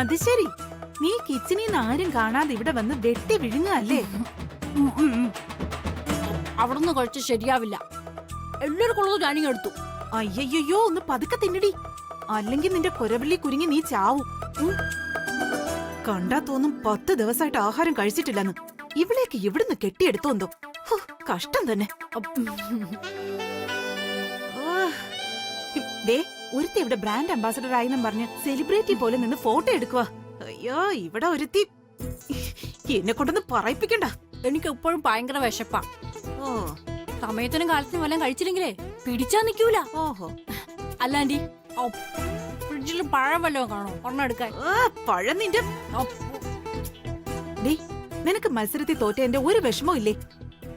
അത് ശരി, നീ കിച്ചണിൽ നിന്ന് ആരും കാണാതെ ഇവിടെ വന്ന് വെട്ടി വിഴുങ്ങല്ലേ? അവിടുന്ന് കഴിച്ച് ശരിയാവില്ല. എല്ലാവർക്കും ഉള്ളത് ഞാനിങ്ങ് എടുത്തു. അയ്യയ്യോ, ഒന്ന് പതുക്കെ തിന്നടി, അല്ലെങ്കിൽ നിന്റെ കുരവള്ളി കുരുങ്ങി നീ ചാവും. കണ്ടാ തോന്നും 10 ദിവസമായിട്ട് ആഹാരം കഴിച്ചിട്ടില്ലെന്ന്. ഇവിടേക്ക് എവിടുന്ന് കെട്ടിയെടുത്തോന്തോ. കഷ്ടം തന്നെ. ദേ, ഒരുത്തി ഇവിടെ ബ്രാൻഡ് അംബാസഡർ ആയെന്നും പറഞ്ഞ് സെലിബ്രിറ്റി പോലെ നിന്ന് ഫോട്ടോ എടുക്കുക. അയ്യോ, ഇവിടെ ഒരുത്തി എന്നെ കൊണ്ടൊന്ന് പറയിപ്പിക്കണ്ട. എനിക്ക് എപ്പോഴും ഭയങ്കര വിശപ്പാ. ഓ, സമയത്തിനും കാലത്തിനും വല്ലതും കഴിച്ചില്ലെങ്കിലേ പിടിച്ചാ നിക്കൂല. ഓഹോ. അല്ലാണ്ടി ഫ്രിഡ്ജിൽ പഴം വല്ലതും കാണോ? ഒന്നെടുക്കാൻ. പഴം നിന്റെ. ഡേ, നിനക്ക് മത്സരത്തിൽ തോറ്റ എന്റെ ഒരു വിഷമവും ഇല്ലേ?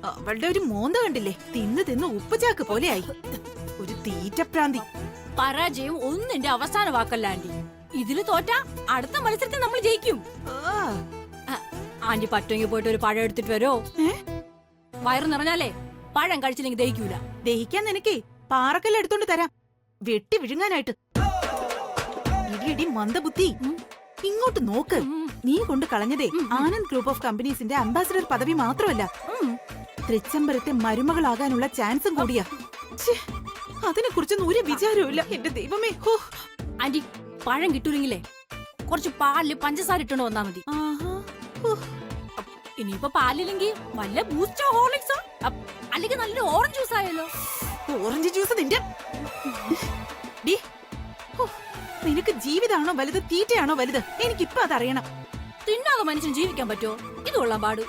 അവളുടെ ഒരു മോന്ത കണ്ടില്ലേ? തിന്ന് തിന്ന് ഉപ്പുചാക്ക് പോലെയായി. ഒരു തീറ്റപ്രാന്തി. പരാജയം ഒന്നിന്റെ അവസാന വാക്കല്ല ആന്റി. ഇതില് തോറ്റ അടുത്ത മത്സരത്തിൽ നമ്മൾ ജയിക്കും. ആന്റി പറ്റുമെങ്കിൽ പോയിട്ട് ഒരു പഴം എടുത്തിട്ട് വരോ? വയറ് നിറഞ്ഞാലേ പഴം കഴിച്ചില്ലെങ്കിൽ ദഹിക്കൂല. ദഹിക്കാൻ നിനക്കേ പാറക്കല്ല് എടുത്തോണ്ട് തരാം, വെട്ടി വിഴുങ്ങാനായിട്ട്. ഇടി മന്ദബുദ്ധി, ഇങ്ങോട്ട് നോക്ക്. നീ കൊണ്ട് കളഞ്ഞതേ ആനന്ദ് ഗ്രൂപ്പ് ഓഫ് കമ്പനീസിന്റെ അംബാസിഡർ പദവി മാത്രമല്ല, തൃച്ചംബരത്തെ മരുമകളാകാനുള്ള ചാൻസും കൂടിയാ. അതിനെ കുറിച്ചൊന്നും ഒരു വിചാരവും എന്റെ ദൈവമേ. ആന്റി, പഴം കിട്ടൂലെങ്കിലേ കുറച്ച് പാലില് പഞ്ചസാര ഇട്ടോണ്ട് വന്നാ മതി. ഇനിയിപ്പോ പാലില്ലെങ്കിൽ വല്ല ബൂസ്റ്റോ ഹോർലിക്സോ, അല്ലെങ്കിൽ നല്ല ഓറഞ്ച് ജ്യൂസ് ആയല്ലോ. ഓറഞ്ച് ജ്യൂസ് നിന്റെ. നിനക്ക് ജീവിതമാണോ വലുത്, തീറ്റയാണോ വലുത്? എനിക്കിപ്പോ അതറിയണം. തിന്നാതെ മനുഷ്യൻ ജീവിക്കാൻ പറ്റുമോ? ഇത് കൊള്ളാൻ പാട്.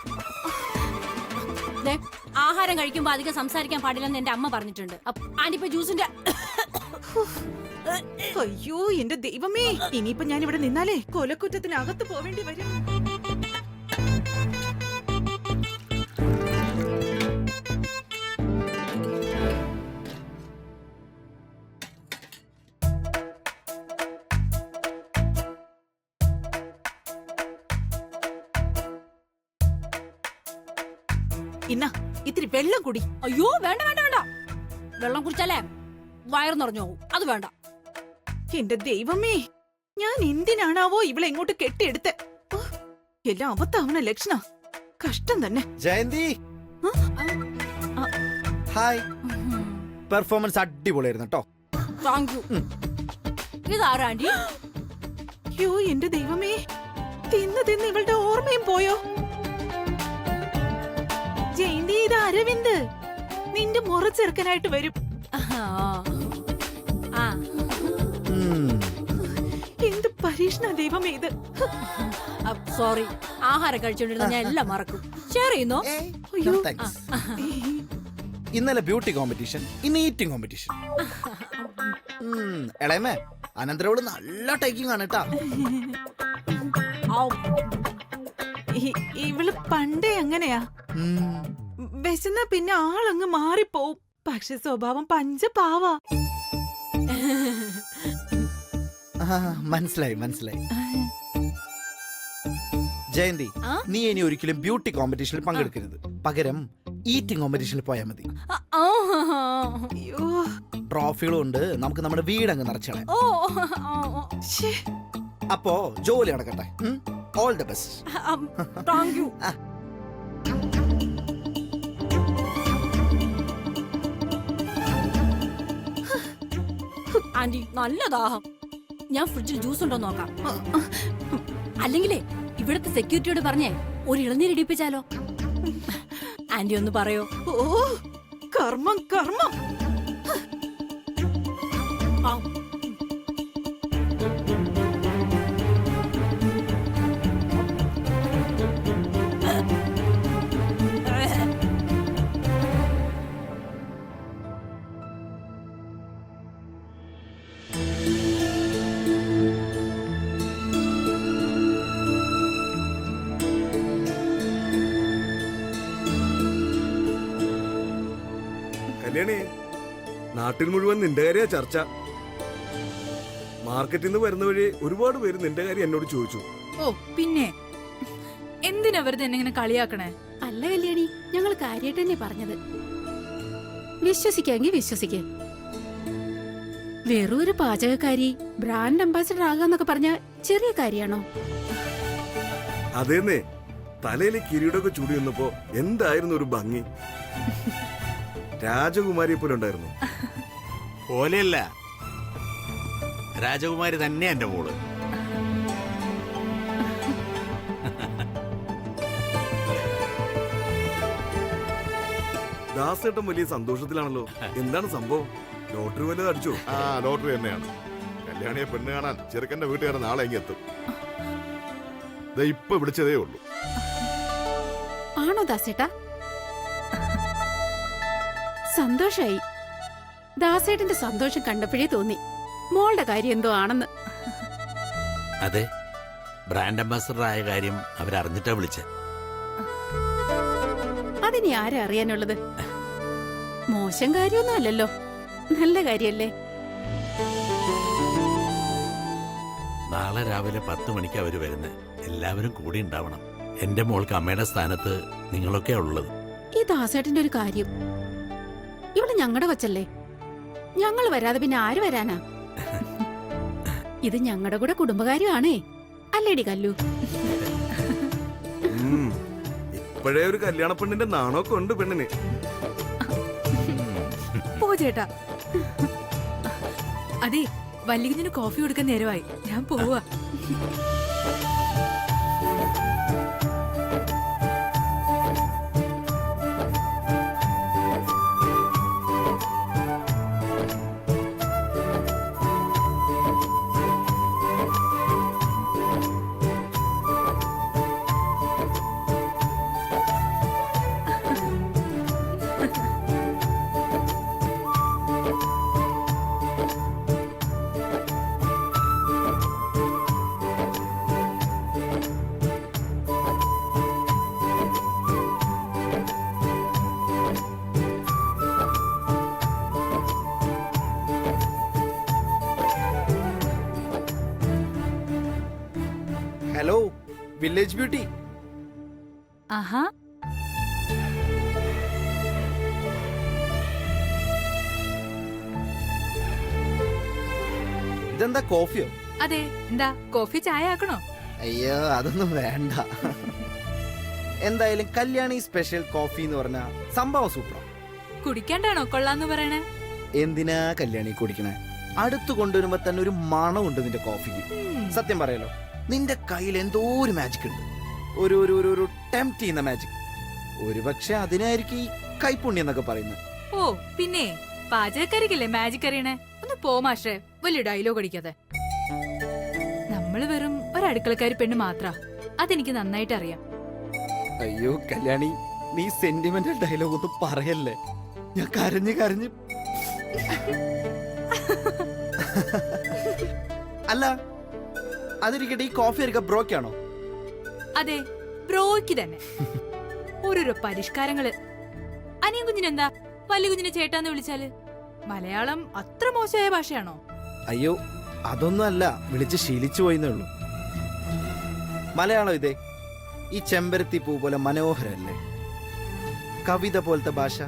ആഹാരം കഴിക്കുമ്പോ അധികം സംസാരിക്കാൻ പാടില്ലെന്ന് എന്റെ അമ്മ പറഞ്ഞിട്ടുണ്ട്. ആന്റിപ്പോ ജ്യൂസിന്റെ. അയ്യോ എന്റെ ദൈവമേ, ഇനിയിപ്പോ ഞാൻ ഇവിടെ നിന്നാലേ കൊലക്കുറ്റത്തിനകത്ത് പോവേണ്ടി വരും. ഇന്ന ഇത്തിരി വെള്ളം കുടി. അയ്യോ വേണ്ട വേണ്ട വേണ്ട, വെള്ളം കുടിച്ചാലേ വയറ് നിറഞ്ഞു പോകും. അത് വേണ്ട. എന്റെ ദൈവമേ, ഞാൻ എന്തിനാണാവോ ഇവളെ എങ്ങോട്ട് കെട്ടിയെടുത്ത്. എല്ലാം അബദ്ധാവണ ലക്ഷണ. കഷ്ടം തന്നെ. ജയന്തി, ഹായ്. പെർഫോമൻസ് അടിപൊളിയായിരുന്നു കേട്ടോ. Thank you. ഇതാരാ ആന്റി? അയ്യോ എന്റെ ദൈവമേ, തിന്ന് തിന്ന് ഇവളുടെ ഓർമ്മയും പോയോ? ജയന്തി, ഇത് അരവിന്ദ്, നിന്റെ മുറച്ചെറുക്കനായിട്ട് വരും. എന്ത് പരീക്ഷണ ദൈവമേ ഇത്. സോറി, ആഹാരം കഴിച്ചോണ്ടിരുന്ന ഞാൻ എല്ലാം മറക്കും. ഷെയർ ചെയ്യുന്നോ? അയ്യോ, ഇന്നലെ ബ്യൂട്ടി കോമ്പറ്റീഷൻ, ഇന്ന് ഈറ്റിംഗ് കോമ്പറ്റീഷൻ. എളയമേ, അനന്തരവള് നല്ല ടേക്കിംഗ് ആണ് കേട്ടാ. ഇവള് പണ്ടേ അങ്ങനെയാ. വിശന്ന പിന്നെ ആളങ്ങ് മാറിപ്പോവും. പക്ഷെ സ്വഭാവം പഞ്ചപാവാ. മനസ്സിലായി മനസ്സിലായി. ജയന്തി, നീ ഇനി ഒരിക്കലും ബ്യൂട്ടി കോമ്പറ്റീഷനിൽ പങ്കെടുക്കരുത്. പകരം ഈറ്റിംഗ് കോമ്പറ്റീഷനിൽ പോയാൽ മതി. ട്രോഫികളും ഉണ്ട്, നമുക്ക് നമ്മുടെ വീടങ്ങ് നിറച്ചളയാം. അപ്പോ ജോലി നടക്കട്ടെ. All the best. Thank you. Aunty, നല്ല ദാഹം. ഞാൻ ഫ്രിഡ്ജിൽ ജ്യൂസ് ഉണ്ടോ നോക്കാം. അല്ലെങ്കിലേ ഇവിടുത്തെ സെക്യൂരിറ്റിയോട് പറഞ്ഞേ ഒരു ഇളനീര് ഇടിപ്പിച്ചാലോ? ആന്റി ഒന്ന് പറയോ? ഓ, കർമ്മം കർമ്മം. കല്യാണി, നാട്ടിൽ മുഴുവൻ നിന്റെ കാര്യ ചർച്ച. മാർക്കറ്റിൽ നിന്ന് വരുന്ന വഴി ഒരുപാട് പേര് നിന്റെ കാര്യം എന്നോട് ചോദിച്ചു. ഓ പിന്നെ എന്തിനാ വെറുതെ എന്നെ ഇങ്ങനെ കളിയാക്കണേ? അല്ല കല്യാണി, ഞങ്ങൾ കാര്യമായിട്ട് തന്നെ പറഞ്ഞത്. വിശ്വസിക്കാമെങ്കിൽ വിശ്വസിക്കേ. വെറും ഒരു പാചകക്കാരി ബ്രാൻഡ് അംബാസിഡർ ആകാന്നൊക്കെ പറഞ്ഞ ചെറിയ കാര്യാണോ? അതേന്നേ, തലയിലെ കിരീടമൊക്കെ ചൂടി വന്നപ്പോ എന്തായിരുന്നു ഒരു ഭംഗി. രാജകുമാരിയെ പോലെ ഉണ്ടായിരുന്നു. പോലെയല്ല, രാജകുമാരി തന്നെ എന്റെ മോള്. ദാസേട്ടൻ വലിയ സന്തോഷത്തിലാണല്ലോ. എന്താണ് സംഭവം? ലോട്ടറി വല്ലതും അടിച്ചോ? ആ ലോട്ടറി തന്നെയാണ്. കല്യാണിയെ പെണ്ണ് കാണാൻ ചെറുക്കന്റെ വീട്ടുകാർ നാളെ ഇങ്ങ് എത്തും. ദേ ഇപ്പൊ വിളിച്ചതേ ഉള്ളൂ. ആണോ ദാസേട്ടാ? സന്തോഷായി. ദാസേട്ടന്റെ സന്തോഷം കണ്ടപ്പോഴേ തോന്നി മോളുടെ കാര്യം എന്തോ ആണെന്ന്. അതെ, ബ്രാൻഡ് അംബാസഡർ ആയ കാര്യം അവരറിഞ്ഞിട്ടാ വിളിച്ചേ. അതിനി ആരാ അറിയാനുള്ളത്? മോശം കാര്യമൊന്നും അല്ലല്ലോ, നല്ല കാര്യല്ലേ? നാളെ രാവിലെ 10 മണിക്ക് അവര് വരുന്നത്. എല്ലാവരും കൂടി ഉണ്ടാവണം. എന്റെ മോൾക്ക് അമ്മയുടെ സ്ഥാനത്ത് നിങ്ങളൊക്കെയാ ഉള്ളത്. ഈ ദാസേട്ടന്റെ ഒരു കാര്യം, ഇവിടെ ഞങ്ങളുടെ കൊച്ചല്ലേ, ഞങ്ങൾ വരാതെ പിന്നെ ആര് വരാനാ? ഇത് ഞങ്ങളുടെ കൂടെ കുടുംബകാര്യമാണേ, അല്ലേടി കല്ലു? ഇപ്പോഴേ ഒരു കല്യാണ പെണ്ണിന്റെ നാണമൊക്കെ ഉണ്ട് പെണ്ണിന്. പോ ചേട്ടാ. അതെ, വല്ലികുഞ്ഞിന് കോഫി കൊടുക്കാൻ നേരമായി. ഞാൻ പോവാ. Hello village beauty. ആഹാ, ഇതെന്താ കോഫിയോ? അതെ. എന്താ കോഫി ചായ ആക്കണോ? അയ്യോ അതൊന്നും വേണ്ട. എന്തായാലും കല്യാണി സ്പെഷ്യൽ കോഫി എന്ന് പറഞ്ഞ സംഭവം സൂപ്പറാ. കുടിക്കാണ്ടാണോ കൊള്ളാന്ന് പറയണേ? എന്തിനാ കല്യാണി കുടിക്കണേ? അടുത്ത് കൊണ്ടുവരുമ്പോ തന്നെ ഒരു മണമുണ്ട് നിന്റെ കോഫിക്ക്. സത്യം പറയാലോ, നിന്റെ കയ്യിൽ എന്തോ ഒരു മാജിക് ഉണ്ട്. ഒരു ഒരു ഒരു ഒരു ടെംപ്റ്റ് ചെയ്യുന്ന മാജിക്. ഒരുപക്ഷെ അതിനായിരിക്കും ഈ കൈപ്പുണ്യം എന്നൊക്കെ പറയുന്നത്. ഓ പിന്നെ പാചകക്കാരിക്കല്ലേ മാജിക് അറിയണേ? ഒന്ന് പോ മാഷേ, വലിയ ഡയലോഗ് അടിക്കാതെ. നമ്മള് വെറും ഒരടുക്കളക്കാരി പെണ്ണ് മാത്ര. അതെനിക്ക് നന്നായിട്ട് അറിയാം. അയ്യോ കല്യാണി, നീ സെന്റിമെന്റൽ ഡയലോഗ് ഒന്നും പറയല്ലേ. ഞാൻ കരഞ്ഞ് കരഞ്ഞ്. അല്ല അതിരിക്കട്ടെ, ഈ കോഫി എടുക്ക ബ്രോക്കാണോ? അതെ, ബ്രോയ്ക്ക് തന്നെ. ഓരോരോ പരിഷ്കാരങ്ങള്. അനിയൻ കുഞ്ഞിനെന്താ വലിയ കുഞ്ഞിനെ ചേട്ടാന്ന് വിളിച്ചാല്? മലയാളം അത്ര മോശമായ ഭാഷയാണോ? അയ്യോ അതൊന്നും അല്ല, വിളിച്ച് ശീലിച്ചു പോയിന്നേ ഉള്ളൂ. മലയാളം ഇതേ ഈ ചെമ്പരത്തി പൂ പോലെ മനോഹരല്ലേ? കവിത പോലത്തെ ഭാഷ.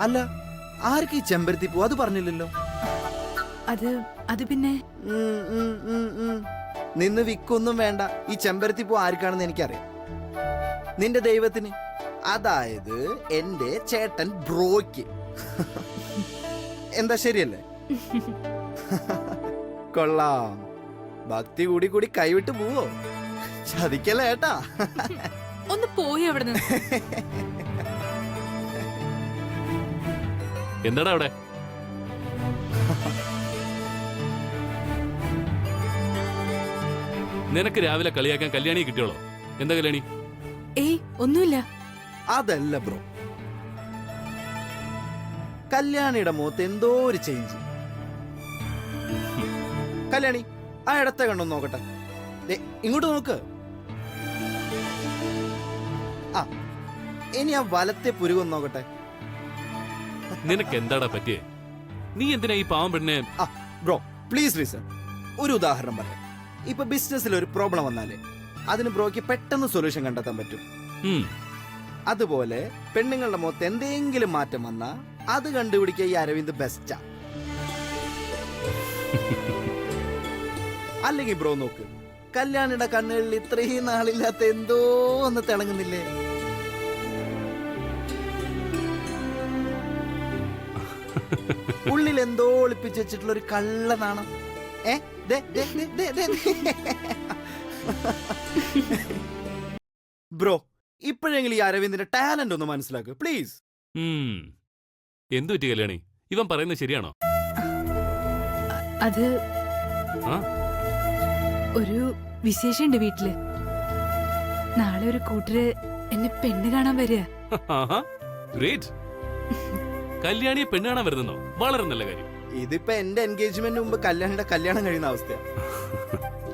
അല്ല ആർക്ക് ഈ ചെമ്പരത്തി പൂ? അത് പറഞ്ഞില്ലല്ലോ. അത് പിന്നെ നിന്ന് വിക്കൊന്നും വേണ്ട. ഈ ചെമ്പരത്തി പൂ ആർക്കാണെന്ന് എനിക്കറിയാം. നിന്റെ ദൈവത്തിന്, അതായത് എന്റെ ചേട്ടൻ ബ്രോയ്ക്ക്. എന്താ ശരിയല്ലേ? കൊള്ളാം. ഭക്തി കൂടി കൂടി കൈവിട്ട് പോവോ? ചതിക്കല്ലേ ഏട്ടാ. ഒന്ന് പോയി അവിടെ നിന്ന്. എന്താടാ അവിടെ? നിനക്ക് രാവിലെ കളിയാക്കാൻ കല്യാണി കിട്ടിയോളോ? എന്താ കല്യാണി? ഏയ് ഒന്നുമില്ല. അതല്ല ബ്രോ, കല്യാണിയുടെ മുഖത്ത് എന്തോ ഒരു ചേഞ്ച്. കല്യാണി ആ ഇടത്തെ കണ്ടോ നോക്കട്ടെ. ദേ, ഇങ്ങോട്ട് നോക്ക്. ആ ഇനി ആ വലത്തെ പുരുകൊന്ന് നോക്കട്ടെ. നിനക്ക് എന്താടാ പറ്റിയേ? നീ എന്തിനാ ഈ പാവം പെണ്ണെ? ആ ബ്രോ പ്ലീസ് ലിസൺ. ഒരു ഉദാഹരണം പറയാം. ഇപ്പൊ ബിസിനസ്സിൽ ഒരു പ്രോബ്ലം വന്നാലേ അതിന് ബ്രോയ്ക്ക് പെട്ടെന്ന് സൊല്യൂഷൻ കണ്ടെത്താൻ പറ്റും. ഉം. അതുപോലെ പെണ്ണുങ്ങളുടെ മുഖത്ത് എന്തെങ്കിലും മാറ്റം വന്നാ അത് കണ്ടുപിടിക്കുക ഈ അരവിന്ദ് ബെസ്റ്റാ. അല്ലെങ്കിൽ ബ്രോ നോക്ക്, കല്യാണിയുടെ കണ്ണുകളിൽ ഇത്രയും നാളില്ലാത്ത എന്തോ ഒന്ന് തിളങ്ങുന്നില്ലേ? ഉള്ളിൽ എന്തോ ഒളിപ്പിച്ച് വെച്ചിട്ടുള്ള ഒരു കള്ള നാണം. ബ്രോ, ഇപ്പോഴെങ്കിലും ഈ അരവിന്ദിന്റെ ടാലന്റ് ഒന്ന് മനസ്സിലാക്കുക പ്ലീസ്. എന്തു പറ്റി കല്യാണി? ഇവൻ പറയുന്നത് ശരിയാണോ? അത് ആ? ഒരു വിശേഷമുണ്ട് വീട്ടില്. നാളെ ഒരു കൂട്ടര് എന്നെ പെണ്ണ് കാണാൻ വരിക. ഗ്രേറ്റ്. കല്യാണിയെ പെണ്ണ് കാണാൻ വരുന്നോ? വളരെ നല്ല കാര്യം. ഇതിപ്പോ എന്റെ എൻഗേജ്മെന്റിന് മുമ്പ് കല്യാണിയുടെ കല്യാണം കഴിയുന്ന അവസ്ഥ.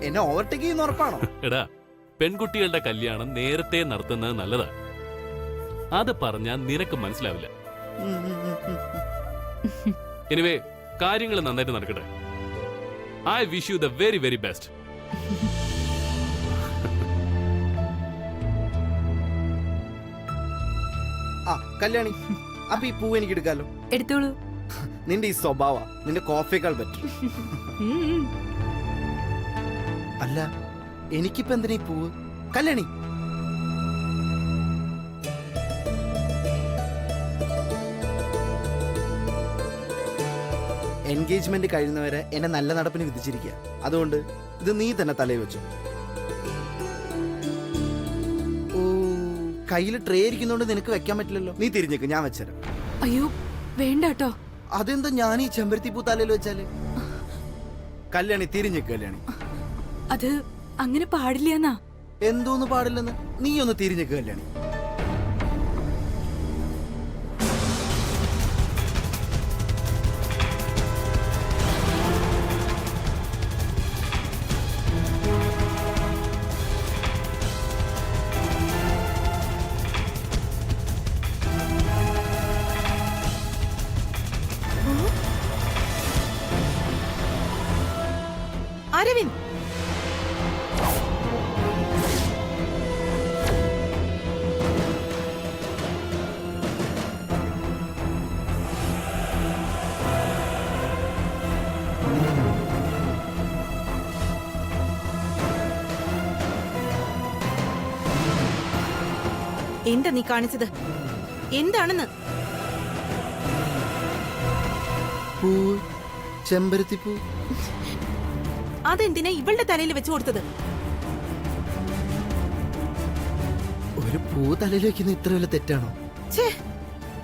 എന്നെ ഓവർടേക്ക് ചെയ്യുന്ന ഉറപ്പാണോ? എടാ, പെൺകുട്ടികളുടെ കല്യാണം നേരത്തെ നടത്തുന്നത് നല്ലതാ. അത് പറഞ്ഞാൽ നിനക്ക് മനസ്സിലാവില്ല. എനിവേ, കാര്യങ്ങൾ നന്നായിട്ട് നടക്കട്ടെ. I wish you the very very best. ആ കല്യാണി, അപ്പൊ ഈ പൂ എനിക്ക് എടുക്കാലോ? എടുത്തോളൂ. നിന്റെ ഈ സ്വഭാവ നിന്റെ കോഫിയേക്കാൾ പറ്റും. അല്ല, എനിക്കിപ്പോ എന്തിനാ ഈ പൂവ്? കല്യാണി, എൻഗേജ്മെന്റ് കഴിയുന്നവരെ എന്നെ നല്ല നടപ്പിന് വിധിച്ചിരിക്കുക. അതുകൊണ്ട് ഇത് നീ തന്നെ തലയിൽ വെച്ചു. ഓ, കയ്യിൽ ട്രേ ഇരിക്കുന്നോണ്ട് നിനക്ക് വെക്കാൻ പറ്റില്ലല്ലോ. നീ തിരിഞ്ഞേക്ക്, ഞാൻ വെച്ചുതരാം. അയ്യോ വേണ്ട കേട്ടോ. അതെന്താ ഞാൻ ഈ ചെമ്പരത്തി പൂ തലയിൽ വെച്ചാല്? കല്യാണി തിരിഞ്ഞേക്ക്. കല്യാണി, അത് അങ്ങനെ പാടില്ലെന്നാ. എന്തോന്ന് പാടില്ലെന്ന്? നീ ഒന്ന് തിരിഞ്ഞേക്ക് കല്യാണി. അരവിന്ദ്, എന്താ നീ കാണിച്ചത്? എന്താണെന്ന്? പൂ, ചെമ്പരത്തി പൂ. അതെന്തിനാ ഇവളുടെ തലയിൽ വെച്ചു കൊടുത്തത്? ഒരു പൂ തലയിൽ വെക്കുന്ന ഇത്ര വലിയ തെറ്റാണോ? ഛേ,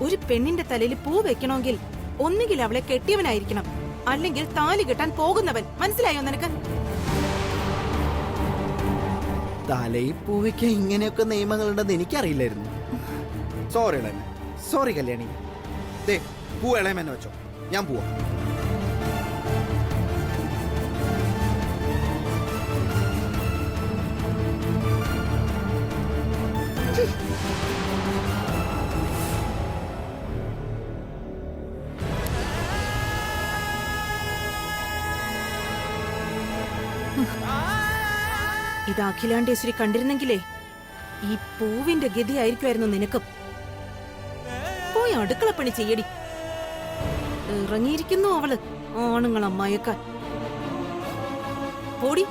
ഒരു പെണ്ണിന്റെ തലയിൽ പൂ വെക്കണമെങ്കിൽ ഒന്നുകിൽ അവളെ കെട്ടിയവനായിരിക്കണം, അല്ലെങ്കിൽ താലി കെട്ടാൻ പോകുന്നവൻ. മനസ്സിലായോ നിനക്ക്? തലയിൽ പൂ വെക്കാൻ ഇങ്ങനെയൊക്കെ നിയമങ്ങളുണ്ടെന്ന് എനിക്കറിയില്ലായിരുന്നു. സോറി ഇളയമ, സോറി കല്യാണി. ദേ, പൂ ഇളയമേനെ വെച്ചോ, ഞാൻ പോവാ. ഇത് അഖിലാണ്ടേശ്വരി കണ്ടിരുന്നെങ്കിലേ ഈ പൂവിന്റെ ഗതിയായിരിക്കുമായിരുന്നു നിനക്കും. പോയി അടുക്കളപ്പണി ചെയ്യടി. ഇറങ്ങിയിരിക്കുന്നു അവള് ആണുങ്ങളെ മയക്കാൻ. പോടി.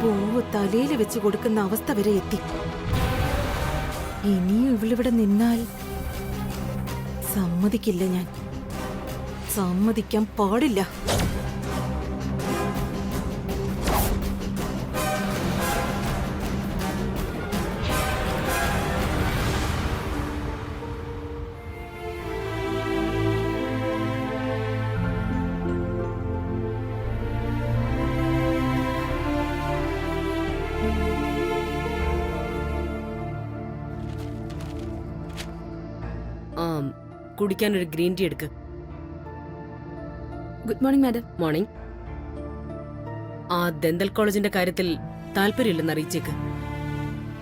പൂവ് തലയിൽ വെച്ച് കൊടുക്കുന്ന അവസ്ഥ വരെ എത്തി. ഇനിയും ഇവളിവിടെ നിന്നാൽ സമ്മതിക്കില്ല. ഞാൻ സമ്മതിക്കാൻ പാടില്ല. കുടിക്കാൻ ഒരു ഗ്രീൻ ടീ എടുക്ക്. Good morning madam. മോർണിംഗ്. ആ ദന്തൽ കോളേജിന്റെ കാര്യത്തിൽ താല്പര്യമില്ലെന്ന് അറിയിച്ചേക്ക്.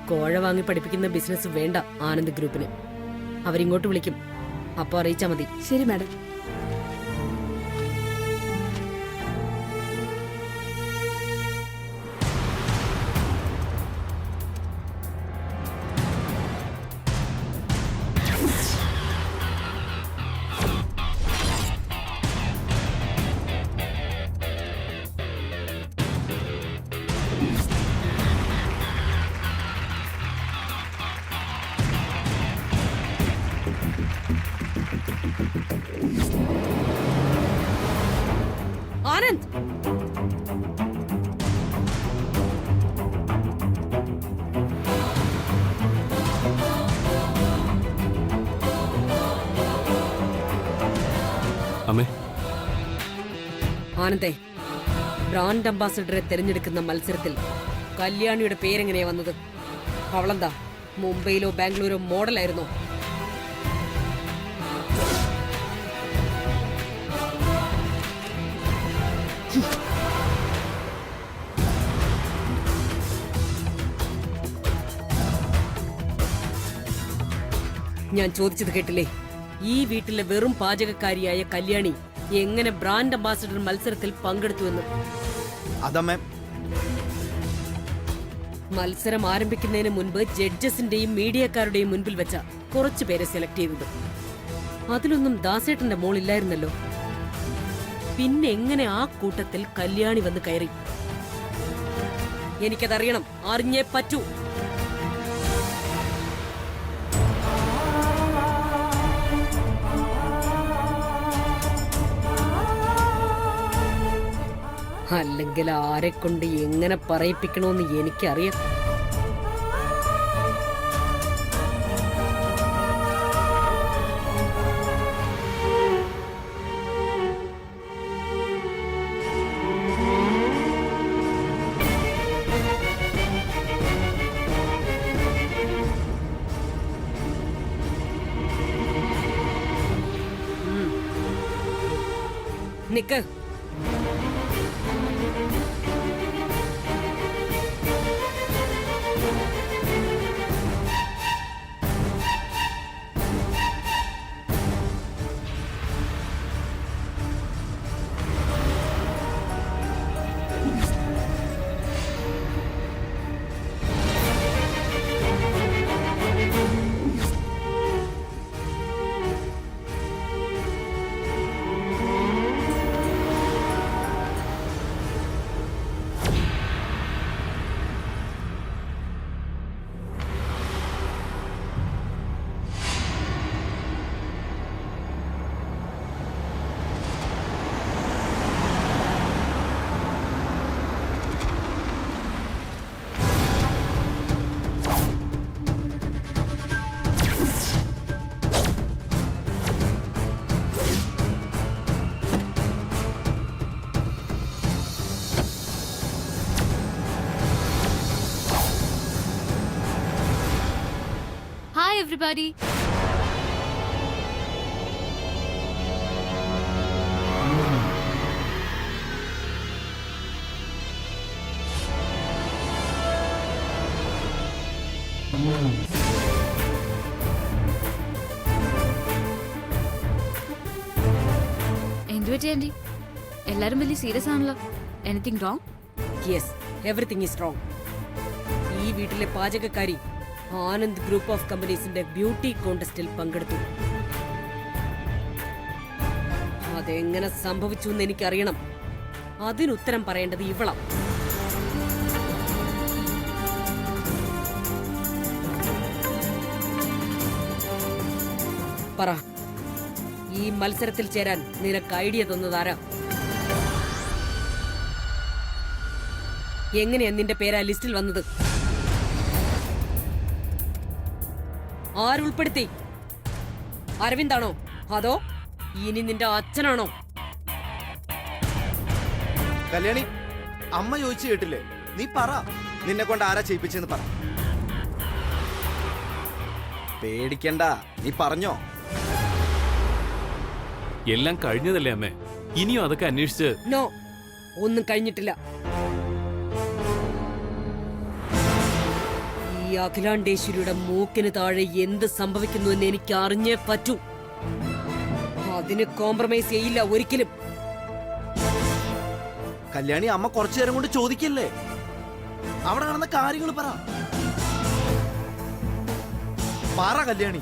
കോഴ വാങ്ങി പഠിപ്പിക്കുന്ന ബിസിനസ് വേണ്ട ആനന്ദ് ഗ്രൂപ്പിന്. അവരിങ്ങോട്ട് വിളിക്കും, അപ്പൊ അറിയിച്ചാ മതി. ശരി മാഡം. ആനന്ദേ, ബ്രാൻഡ് അംബാസഡറെ തെരഞ്ഞെടുക്കുന്ന മത്സരത്തിൽ കല്യാണിയുടെ പേരെങ്ങനെയാ വന്നത്? അവളെന്താ മുംബൈയിലോ ബാംഗ്ലൂരോ മോഡലായിരുന്നോ? ഞാൻ ചോദിച്ചത് കേട്ടില്ലേ? ഈ വീട്ടിലെ വെറും പാചകക്കാരിയായ കല്യാണി എങ്ങനെ ബ്രാൻഡ് അംബാസഡർ മത്സരത്തിൽ പങ്കെടുത്തുവെന്ന്. അതമ്മേ, മത്സരം ആരംഭിക്കുന്നതിന് മുൻപ് ജഡ്ജസിന്റെയും മീഡിയക്കാരുടെയും മുൻപിൽ വെച്ച കുറച്ചു പേരെ സെലക്ട് ചെയ്തത്. അതിലൊന്നും ദാസേട്ടന്റെ മോളില്ലായിരുന്നല്ലോ. പിന്നെ എങ്ങനെ ആ കൂട്ടത്തിൽ കല്യാണി വന്ന് കയറി? എനിക്കതറിയണം, അറിഞ്ഞേ പറ്റൂ. അല്ലെങ്കിൽ ആരെ കൊണ്ട് എങ്ങനെ പറയിപ്പിക്കണമെന്ന് എനിക്കറിയാം. നിക്ക്. Hi everybody. എന്തുപറ്റി ആന്റി? എല്ലാരും വലിയ സീരിയസ് ആണല്ലോ. Anything wrong? Yes, everything is wrong. ഈ വീട്ടിലെ പാചകക്കാരി ആനന്ദ് ഗ്രൂപ്പ് ഓഫ് കമ്പനീസിന്റെ ബ്യൂട്ടി കോntestൽ പങ്കെടുത്തു. അതെങ്ങനെ സംഭവിച്ചു എന്ന് എനിക്കറിയണം. അതിനുത്തരം പറയേണ്ടത് ഇവളാ. പറ, ഈ മത്സരത്തിൽ ചേരാൻ നിനക്ക് ഐഡിയ തന്നതാരാ? എങ്ങനെയാ നിന്റെ പേരാ ലിസ്റ്റിൽ വന്നത്? ആരുൾപ്പെടുത്തി? അരവിന്ദാണോ അതോ ഇനി നിന്റെ അച്ഛനാണോ? കല്യാണി, അമ്മ ചോദിച്ചു കേട്ടില്ലേ? നീ പറ, നിന്നെ കൊണ്ട് ആരാ ചെയ്യിപ്പിച്ചെന്ന് പറ. പേടിക്കണ്ട, നീ പറഞ്ഞോ. എല്ലാം കഴിഞ്ഞതല്ലേ അമ്മേ? ഇനിയും അതൊക്കെ അന്വേഷിച്ച്. നോ, ഒന്നും കഴിഞ്ഞിട്ടില്ല. ഈ അഖിലാണ്ടേശ്വരിയുടെ മൂക്കിന് താഴെ എന്ത് സംഭവിക്കുന്നു എന്ന് എനിക്ക് അറിഞ്ഞേ പറ്റൂ. അതിന് കോംപ്രമൈസ് ചെയ്യില്ല ഒരിക്കലും. കല്യാണി, അമ്മ കുറച്ചു നേരം കൊണ്ട് ചോദിക്കല്ലേ. അവിടെ നടന്ന കാര്യങ്ങൾ പറ. പറ കല്യാണി.